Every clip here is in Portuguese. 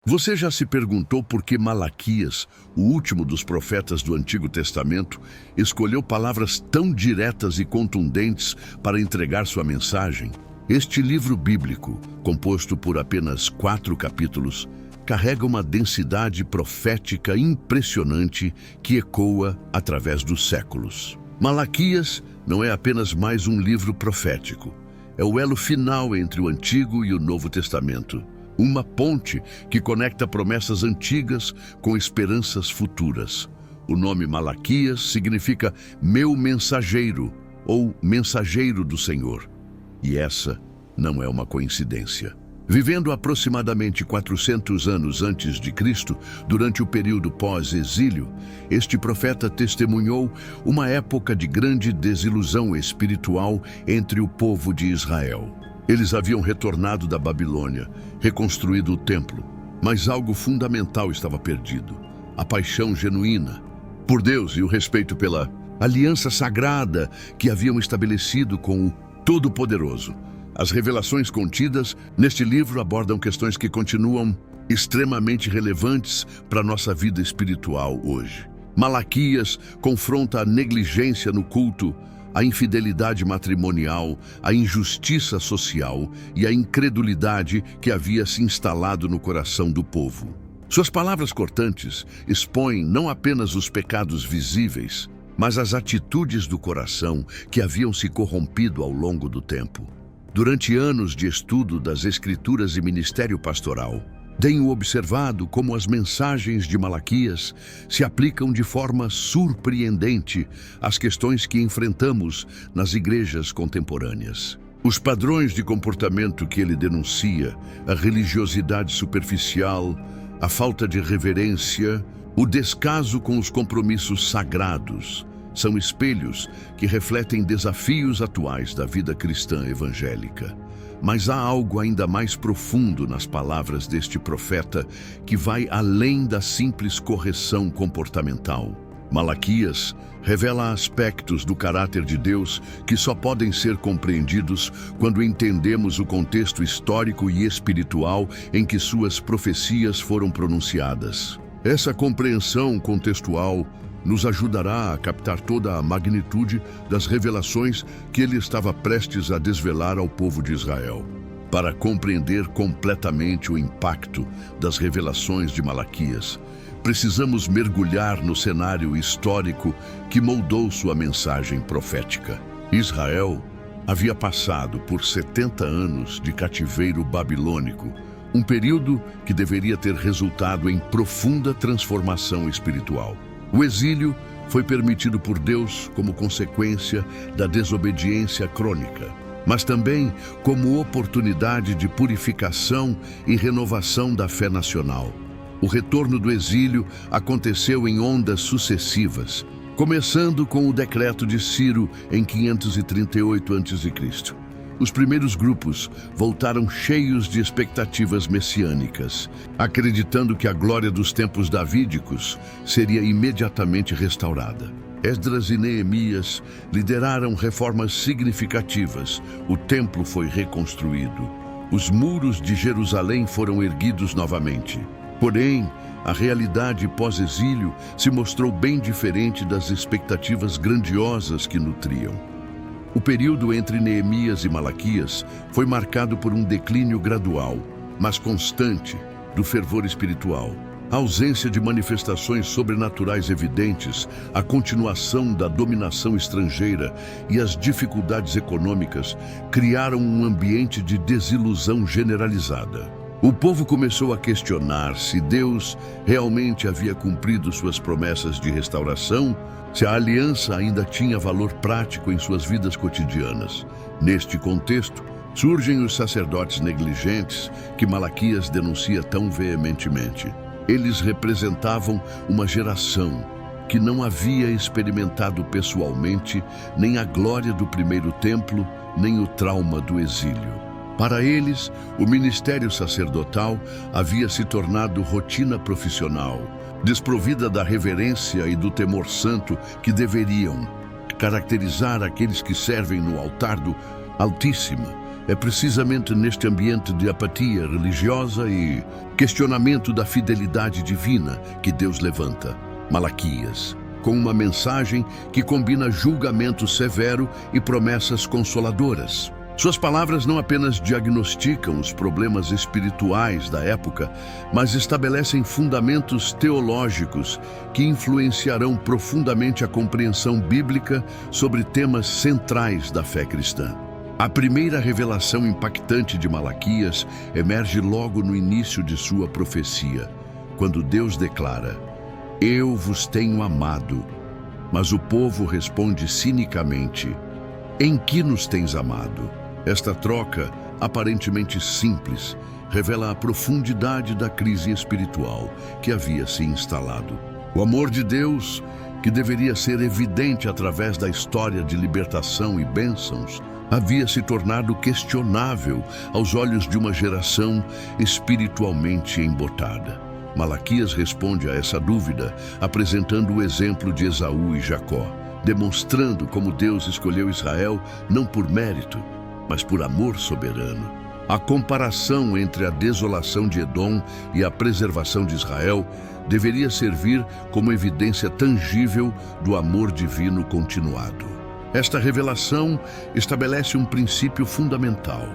Você já se perguntou por que Malaquias, o último dos profetas do Antigo Testamento, escolheu palavras tão diretas e contundentes para entregar sua mensagem? Este livro bíblico, composto por apenas 4 capítulos, carrega uma densidade profética impressionante que ecoa através dos séculos. Malaquias não é apenas mais um livro profético, é o elo final entre o Antigo e o Novo Testamento. Uma ponte que conecta promessas antigas com esperanças futuras. O nome Malaquias significa meu mensageiro ou mensageiro do Senhor. E essa não é uma coincidência. Vivendo aproximadamente 400 anos antes de Cristo, durante o período pós-exílio, este profeta testemunhou uma época de grande desilusão espiritual entre o povo de Israel. Eles haviam retornado da Babilônia, reconstruído o templo, mas algo fundamental estava perdido: a paixão genuína por Deus e o respeito pela aliança sagrada que haviam estabelecido com o Todo-Poderoso. As revelações contidas neste livro abordam questões que continuam extremamente relevantes para a nossa vida espiritual hoje. Malaquias confronta a negligência no culto, a infidelidade matrimonial, a injustiça social e a incredulidade que havia se instalado no coração do povo. Suas palavras cortantes expõem não apenas os pecados visíveis, mas as atitudes do coração que haviam se corrompido ao longo do tempo. Durante anos de estudo das Escrituras e ministério pastoral, tenho observado como as mensagens de Malaquias se aplicam de forma surpreendente às questões que enfrentamos nas igrejas contemporâneas. Os padrões de comportamento que ele denuncia, a religiosidade superficial, a falta de reverência, o descaso com os compromissos sagrados, são espelhos que refletem desafios atuais da vida cristã evangélica. Mas há algo ainda mais profundo nas palavras deste profeta que vai além da simples correção comportamental. Malaquias revela aspectos do caráter de Deus que só podem ser compreendidos quando entendemos o contexto histórico e espiritual em que suas profecias foram pronunciadas. Essa compreensão contextual nos ajudará a captar toda a magnitude das revelações que ele estava prestes a desvelar ao povo de Israel. Para compreender completamente o impacto das revelações de Malaquias, precisamos mergulhar no cenário histórico que moldou sua mensagem profética. Israel havia passado por 70 anos de cativeiro babilônico, um período que deveria ter resultado em profunda transformação espiritual. O exílio foi permitido por Deus como consequência da desobediência crônica, mas também como oportunidade de purificação e renovação da fé nacional. O retorno do exílio aconteceu em ondas sucessivas, começando com o decreto de Ciro em 538 a.C. Os primeiros grupos voltaram cheios de expectativas messiânicas, acreditando que a glória dos tempos davídicos seria imediatamente restaurada. Esdras e Neemias lideraram reformas significativas. O templo foi reconstruído. Os muros de Jerusalém foram erguidos novamente. Porém, a realidade pós-exílio se mostrou bem diferente das expectativas grandiosas que nutriam. O período entre Neemias e Malaquias foi marcado por um declínio gradual, mas constante, do fervor espiritual. A ausência de manifestações sobrenaturais evidentes, a continuação da dominação estrangeira e as dificuldades econômicas criaram um ambiente de desilusão generalizada. O povo começou a questionar se Deus realmente havia cumprido suas promessas de restauração, se a aliança ainda tinha valor prático em suas vidas cotidianas. Neste contexto, surgem os sacerdotes negligentes que Malaquias denuncia tão veementemente. Eles representavam uma geração que não havia experimentado pessoalmente nem a glória do primeiro templo, nem o trauma do exílio. Para eles, o ministério sacerdotal havia se tornado rotina profissional, desprovida da reverência e do temor santo que deveriam caracterizar aqueles que servem no altar do Altíssimo. É precisamente neste ambiente de apatia religiosa e questionamento da fidelidade divina que Deus levanta Malaquias, com uma mensagem que combina julgamento severo e promessas consoladoras. Suas palavras não apenas diagnosticam os problemas espirituais da época, mas estabelecem fundamentos teológicos que influenciarão profundamente a compreensão bíblica sobre temas centrais da fé cristã. A primeira revelação impactante de Malaquias emerge logo no início de sua profecia, quando Deus declara: "Eu vos tenho amado." Mas o povo responde cinicamente: "Em que nos tens amado?" Esta troca, aparentemente simples, revela a profundidade da crise espiritual que havia se instalado. O amor de Deus, que deveria ser evidente através da história de libertação e bênçãos, havia se tornado questionável aos olhos de uma geração espiritualmente embotada. Malaquias responde a essa dúvida apresentando o exemplo de Esaú e Jacó, demonstrando como Deus escolheu Israel não por mérito, mas por amor soberano. A comparação entre a desolação de Edom e a preservação de Israel deveria servir como evidência tangível do amor divino continuado. Esta revelação estabelece um princípio fundamental.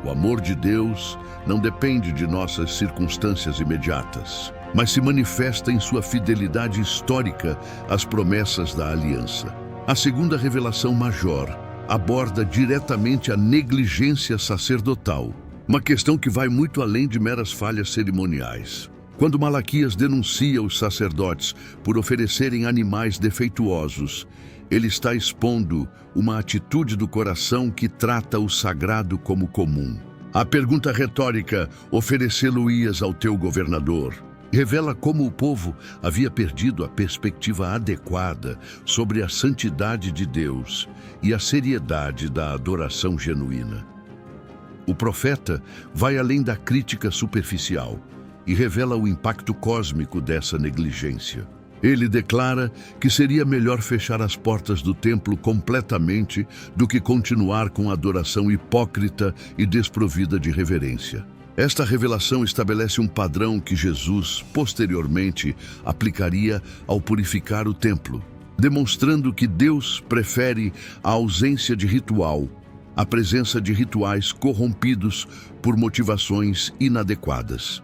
O amor de Deus não depende de nossas circunstâncias imediatas, mas se manifesta em sua fidelidade histórica às promessas da aliança. A segunda revelação major aborda diretamente a negligência sacerdotal, uma questão que vai muito além de meras falhas cerimoniais. Quando Malaquias denuncia os sacerdotes por oferecerem animais defeituosos, ele está expondo uma atitude do coração que trata o sagrado como comum. A pergunta retórica, oferecê-lo-ias ao teu governador, revela como o povo havia perdido a perspectiva adequada sobre a santidade de Deus e a seriedade da adoração genuína. O profeta vai além da crítica superficial e revela o impacto cósmico dessa negligência. Ele declara que seria melhor fechar as portas do templo completamente do que continuar com a adoração hipócrita e desprovida de reverência. Esta revelação estabelece um padrão que Jesus, posteriormente, aplicaria ao purificar o templo, demonstrando que Deus prefere a ausência de ritual à presença de rituais corrompidos por motivações inadequadas.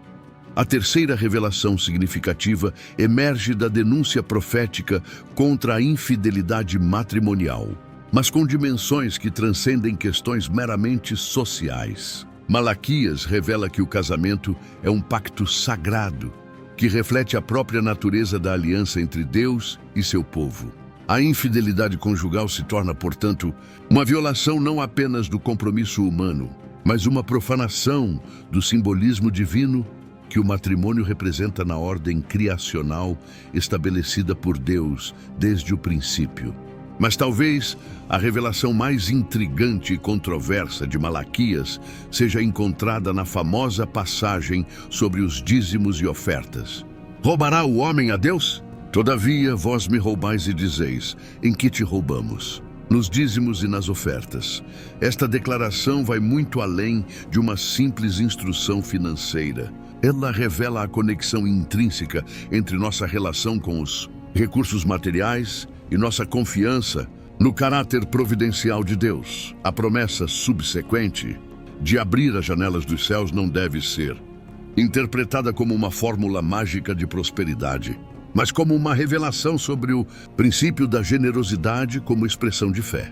A terceira revelação significativa emerge da denúncia profética contra a infidelidade matrimonial, mas com dimensões que transcendem questões meramente sociais. Malaquias revela que o casamento é um pacto sagrado, que reflete a própria natureza da aliança entre Deus e seu povo. A infidelidade conjugal se torna, portanto, uma violação não apenas do compromisso humano, mas uma profanação do simbolismo divino que o matrimônio representa na ordem criacional estabelecida por Deus desde o princípio. Mas talvez a revelação mais intrigante e controversa de Malaquias seja encontrada na famosa passagem sobre os dízimos e ofertas. Roubará o homem a Deus? Todavia, vós me roubais e dizeis: em que te roubamos? Nos dízimos e nas ofertas. Esta declaração vai muito além de uma simples instrução financeira. Ela revela a conexão intrínseca entre nossa relação com os recursos materiais e nossa confiança no caráter providencial de Deus. A promessa subsequente de abrir as janelas dos céus não deve ser interpretada como uma fórmula mágica de prosperidade, mas como uma revelação sobre o princípio da generosidade como expressão de fé.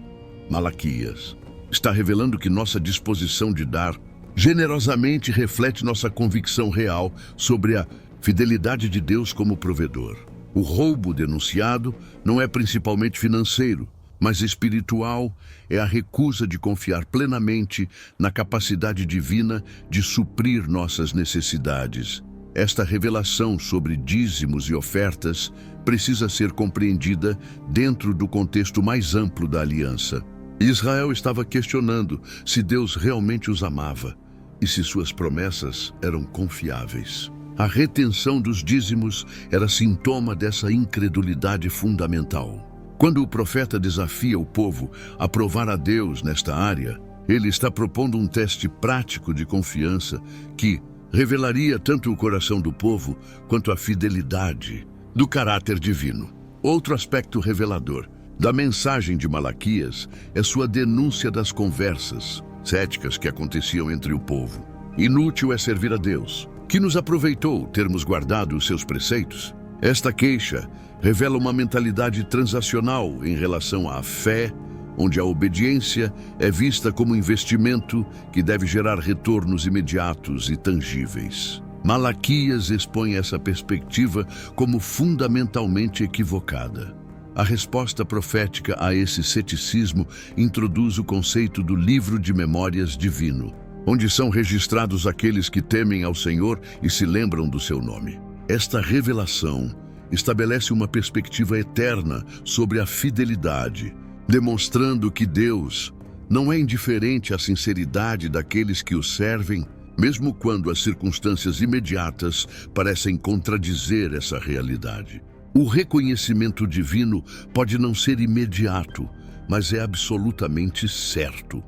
Malaquias está revelando que nossa disposição de dar generosamente reflete nossa convicção real sobre a fidelidade de Deus como provedor. O roubo denunciado não é principalmente financeiro, mas espiritual, é a recusa de confiar plenamente na capacidade divina de suprir nossas necessidades. Esta revelação sobre dízimos e ofertas precisa ser compreendida dentro do contexto mais amplo da aliança. Israel estava questionando se Deus realmente os amava e se suas promessas eram confiáveis. A retenção dos dízimos era sintoma dessa incredulidade fundamental. Quando o profeta desafia o povo a provar a Deus nesta área, Ele está propondo um teste prático de confiança que revelaria tanto o coração do povo quanto a fidelidade do caráter divino. Outro aspecto revelador da mensagem de Malaquias é sua denúncia das conversas céticas que aconteciam entre o povo. Inútil é servir a Deus, que nos aproveitou termos guardado os seus preceitos. Esta queixa revela uma mentalidade transacional em relação à fé, onde a obediência é vista como investimento que deve gerar retornos imediatos e tangíveis. Malaquias expõe essa perspectiva como fundamentalmente equivocada. A resposta profética a esse ceticismo introduz o conceito do livro de memórias divino, onde são registrados aqueles que temem ao Senhor e se lembram do seu nome. Esta revelação estabelece uma perspectiva eterna sobre a fidelidade, demonstrando que Deus não é indiferente à sinceridade daqueles que o servem, mesmo quando as circunstâncias imediatas parecem contradizer essa realidade. O reconhecimento divino pode não ser imediato, mas é absolutamente certo.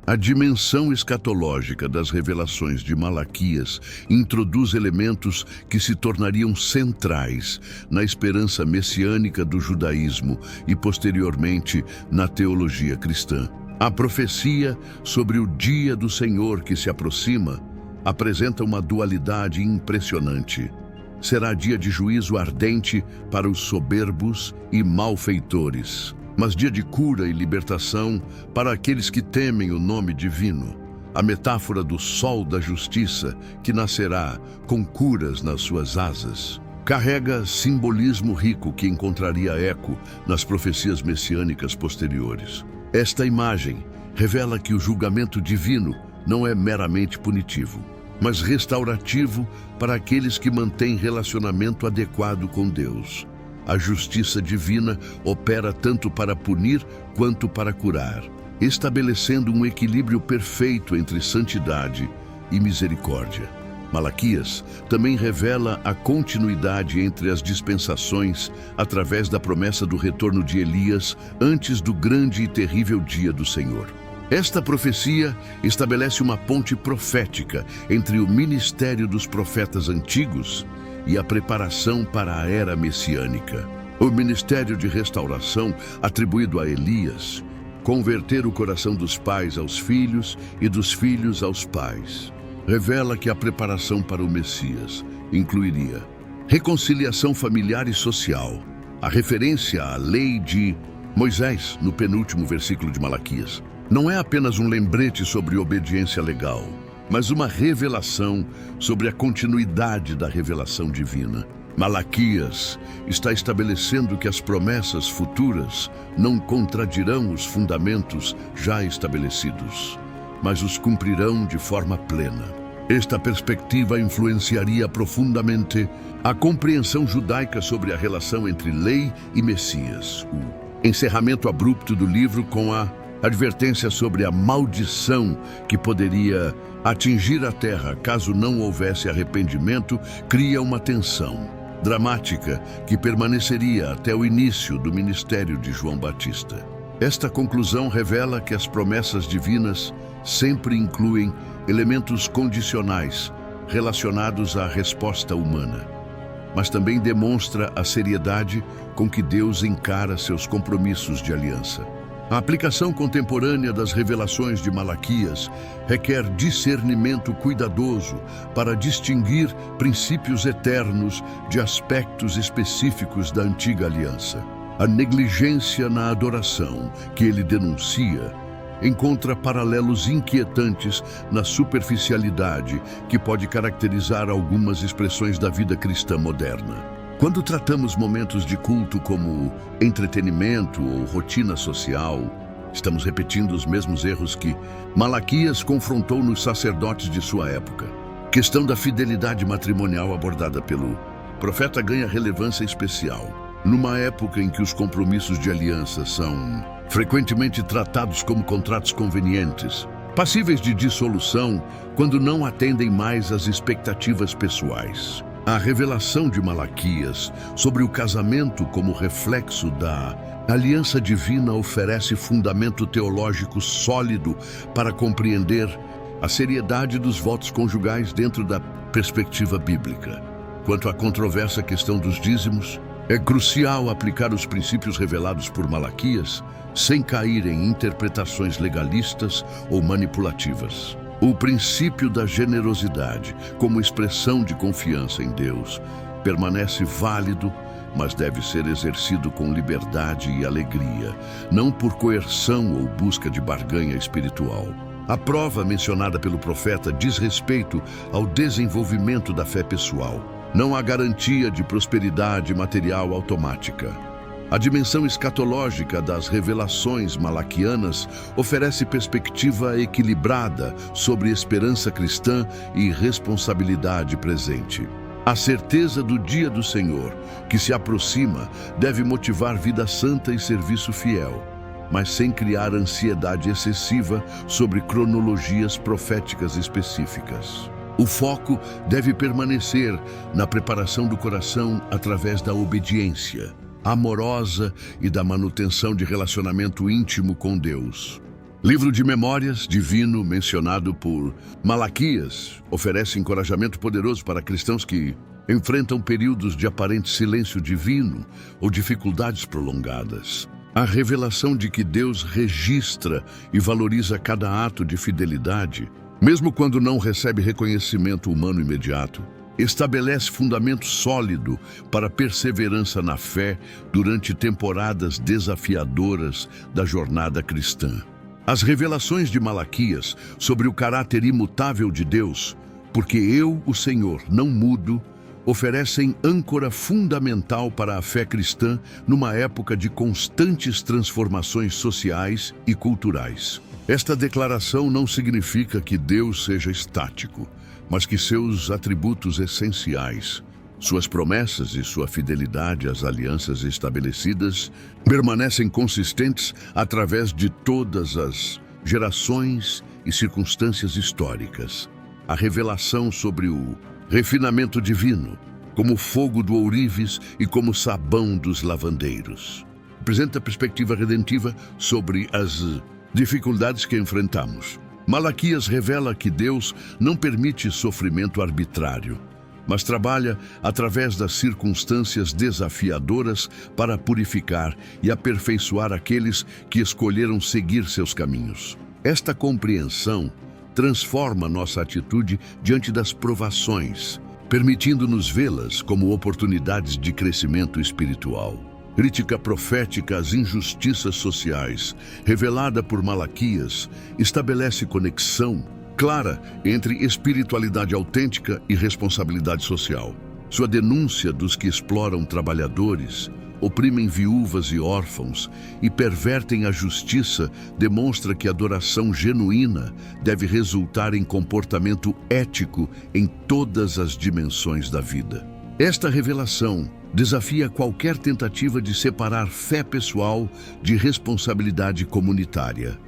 A dimensão escatológica das revelações de Malaquias introduz elementos que se tornariam centrais na esperança messiânica do judaísmo e, posteriormente, na teologia cristã. A profecia sobre o dia do Senhor que se aproxima apresenta uma dualidade impressionante. Será dia de juízo ardente para os soberbos e malfeitores, mas dia de cura e libertação para aqueles que temem o nome divino. A metáfora do sol da justiça, que nascerá com curas nas suas asas, carrega simbolismo rico que encontraria eco nas profecias messiânicas posteriores. Esta imagem revela que o julgamento divino não é meramente punitivo, mas restaurativo para aqueles que mantêm relacionamento adequado com Deus. A justiça divina opera tanto para punir quanto para curar, estabelecendo um equilíbrio perfeito entre santidade e misericórdia. Malaquias também revela a continuidade entre as dispensações através da promessa do retorno de Elias antes do grande e terrível dia do Senhor. Esta profecia estabelece uma ponte profética entre o ministério dos profetas antigos e a preparação para a era messiânica. O ministério de restauração atribuído a Elias, converter o coração dos pais aos filhos e dos filhos aos pais, revela que a preparação para o Messias incluiria reconciliação familiar e social, a referência à lei de Moisés no penúltimo versículo de Malaquias. Não é apenas um lembrete sobre obediência legal, mas uma revelação sobre a continuidade da revelação divina. Malaquias está estabelecendo que as promessas futuras não contradirão os fundamentos já estabelecidos, mas os cumprirão de forma plena. Esta perspectiva influenciaria profundamente a compreensão judaica sobre a relação entre lei e Messias. O encerramento abrupto do livro com a advertência sobre a maldição que poderia atingir a terra caso não houvesse arrependimento cria uma tensão dramática que permaneceria até o início do ministério de João Batista. Esta conclusão revela que as promessas divinas sempre incluem elementos condicionais relacionados à resposta humana, mas também demonstra a seriedade com que Deus encara seus compromissos de aliança. A aplicação contemporânea das revelações de Malaquias requer discernimento cuidadoso para distinguir princípios eternos de aspectos específicos da antiga aliança. A negligência na adoração que ele denuncia encontra paralelos inquietantes na superficialidade que pode caracterizar algumas expressões da vida cristã moderna. Quando tratamos momentos de culto como entretenimento ou rotina social, estamos repetindo os mesmos erros que Malaquias confrontou nos sacerdotes de sua época. A questão da fidelidade matrimonial abordada pelo profeta ganha relevância especial, numa época em que os compromissos de aliança são frequentemente tratados como contratos convenientes, passíveis de dissolução quando não atendem mais às expectativas pessoais. A revelação de Malaquias sobre o casamento como reflexo da A aliança divina oferece fundamento teológico sólido para compreender a seriedade dos votos conjugais dentro da perspectiva bíblica. Quanto à controversa questão dos dízimos, é crucial aplicar os princípios revelados por Malaquias sem cair em interpretações legalistas ou manipulativas. O princípio da generosidade, como expressão de confiança em Deus, permanece válido, mas deve ser exercido com liberdade e alegria, não por coerção ou busca de barganha espiritual. A prova mencionada pelo profeta diz respeito ao desenvolvimento da fé pessoal. Não há garantia de prosperidade material automática. A dimensão escatológica das revelações malaquianas oferece perspectiva equilibrada sobre esperança cristã e responsabilidade presente. A certeza do dia do Senhor, que se aproxima, deve motivar vida santa e serviço fiel, mas sem criar ansiedade excessiva sobre cronologias proféticas específicas. O foco deve permanecer na preparação do coração através da obediência amorosa e da manutenção de relacionamento íntimo com Deus. Livro de Memórias Divino, mencionado por Malaquias, oferece encorajamento poderoso para cristãos que enfrentam períodos de aparente silêncio divino ou dificuldades prolongadas. A revelação de que Deus registra e valoriza cada ato de fidelidade, mesmo quando não recebe reconhecimento humano imediato, estabelece fundamento sólido para perseverança na fé durante temporadas desafiadoras da jornada cristã. As revelações de Malaquias sobre o caráter imutável de Deus, porque eu, o Senhor, não mudo, oferecem âncora fundamental para a fé cristã numa época de constantes transformações sociais e culturais. Esta declaração não significa que Deus seja estático, mas que seus atributos essenciais, suas promessas e sua fidelidade às alianças estabelecidas, permanecem consistentes através de todas as gerações e circunstâncias históricas. A revelação sobre o refinamento divino, como fogo do ourives e como sabão dos lavandeiros, apresenta a perspectiva redentiva sobre as dificuldades que enfrentamos. Malaquias revela que Deus não permite sofrimento arbitrário, mas trabalha através das circunstâncias desafiadoras para purificar e aperfeiçoar aqueles que escolheram seguir seus caminhos. Esta compreensão transforma nossa atitude diante das provações, permitindo-nos vê-las como oportunidades de crescimento espiritual. Crítica profética às injustiças sociais, revelada por Malaquias, estabelece conexão clara entre espiritualidade autêntica e responsabilidade social. Sua denúncia dos que exploram trabalhadores, oprimem viúvas e órfãos e pervertem a justiça demonstra que a adoração genuína deve resultar em comportamento ético em todas as dimensões da vida. Esta revelação desafia qualquer tentativa de separar fé pessoal de responsabilidade comunitária.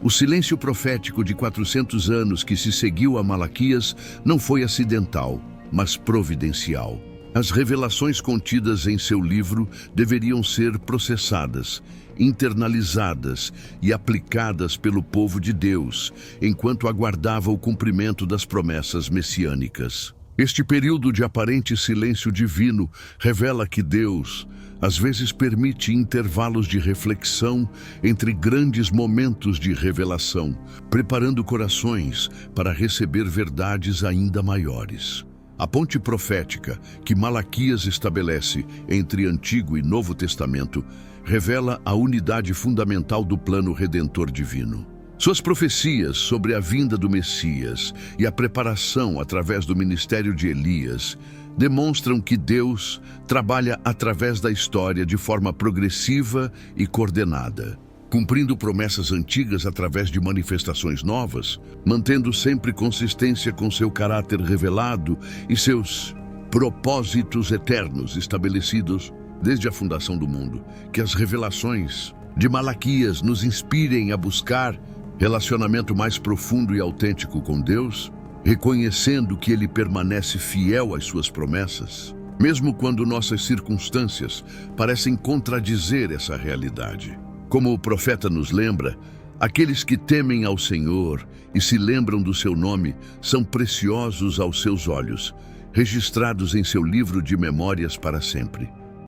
O silêncio profético de 400 anos que se seguiu a Malaquias não foi acidental, mas providencial. As revelações contidas em seu livro deveriam ser processadas, internalizadas e aplicadas pelo povo de Deus, enquanto aguardava o cumprimento das promessas messiânicas. Este período de aparente silêncio divino revela que Deus, às vezes, permite intervalos de reflexão entre grandes momentos de revelação, preparando corações para receber verdades ainda maiores. A ponte profética que Malaquias estabelece entre Antigo e Novo Testamento revela a unidade fundamental do plano redentor divino. Suas profecias sobre a vinda do Messias e a preparação através do ministério de Elias demonstram que Deus trabalha através da história de forma progressiva e coordenada, cumprindo promessas antigas através de manifestações novas, mantendo sempre consistência com seu caráter revelado e seus propósitos eternos estabelecidos desde a fundação do mundo. Que as revelações de Malaquias nos inspirem a buscar relacionamento mais profundo e autêntico com Deus, reconhecendo que Ele permanece fiel às suas promessas. mesmo quando nossas circunstâncias parecem contradizer essa realidade. Como o profeta nos lembra, aqueles que temem ao Senhor e se lembram do seu nome são preciosos aos seus olhos, registrados em seu livro de memórias para sempre.